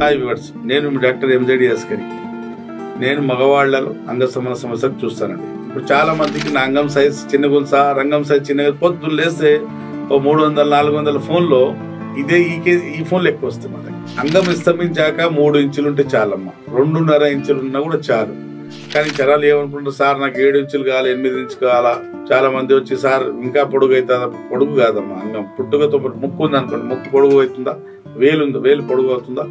Hi viewers, నేను మీ doctor ఎంజెడి Askari. నేను మగవాళ్లలో అంగ సంబంధ సమస్యలు చూస్తానండి. ఇప్పుడు చాలా మందికి నా అంగం సైజ్ చిన్నగా ఉంది సార్, అంగం సైజ్ చిన్నగా, పొద్దున్న లేస్తే ఓ 300-400 ఫోన్లో ఇదే ఈ ఫోన్లు ఎక్కువ వస్తాయి. మన అంగం విస్తరించాక 3 ఇంచులు ఉంటే చాలమ్మా, 2.5 ఇంచులు ఉన్నా కూడా చాలు. కానీ జనాలు ఏమనుకుంటారు, సార్ నాకు 7 ఇంచులు కావాలి, 8 ఇంచులు కావాలా. చాలా మంది వచ్చి సార్ ఇంకా పొడుగు అవుతుందా? పొడుగు కాదమ్మా, అంగం పుట్టుకతో ముక్కు ఉంది అనుకోండి, ముక్కు పొడుగు అవుతుందా, వేలు పొడుగు అవుతుందా,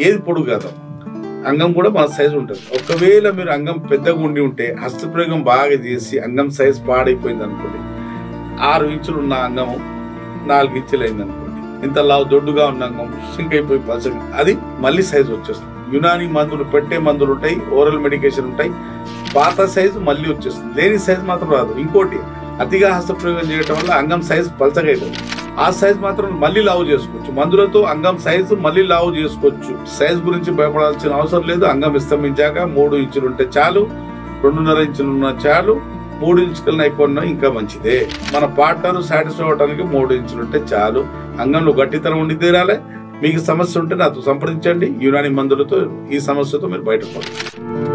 ఏది పొడుగు కాదమ్మా. అంగం కూడా మన సైజు ఉంటుంది. ఒకవేళ మీరు అంగం పెద్దగా ఉండి ఉంటే హస్తప్రయోగం బాగా చేసి అంగం సైజ్ పాడైపోయింది అనుకోండి, 6 ఇంచులు ఉన్న అంగము 4 ఇంచులు అయింది అనుకోండి, ఇంత లావు దొడ్డుగా ఉన్న అంగం సింక్ అయిపోయి పలసగా అది మళ్ళీ సైజు వచ్చేస్తుంది. యునాని మందులు, పెట్టే మందులు ఉంటాయి, ఓరల్ మెడికేషన్ ఉంటాయి, పాత సైజు మళ్ళీ వచ్చేస్తుంది, లేని సైజు మాత్రం రాదు. ఇంకోటి, అతిగా హస్తప్రయోగం చేయడం వల్ల అంగం సైజు పలసగా అవుతుంది, ఆ సైజ్ మాత్రం మళ్ళీ లావు చేసుకోవచ్చు. మందులతో అంగం సైజు మళ్ళీ లావు చేసుకోవచ్చు. సైజ్ గురించి భయపడాల్సిన అవసరం లేదు. అంగం విస్తరించాక 3 ఇంచులు ఉంటే చాలు, 2.5 ఇంచులు ఉన్నా చాలు, 3 ఇంచుల కన్నా ఎక్కువ ఉన్నా ఇంకా మంచిదే. మన పార్ట్నర్ సాటిస్ఫై అవడానికి 3 ఇంచులు ఉంటే చాలు. అంగంలో గట్టితనం ఉండి తీరాలి. మీకు సమస్య ఉంటే నాతో సంప్రదించండి. యునాని మందులతో ఈ సమస్యతో మీరు బయటపడవచ్చు.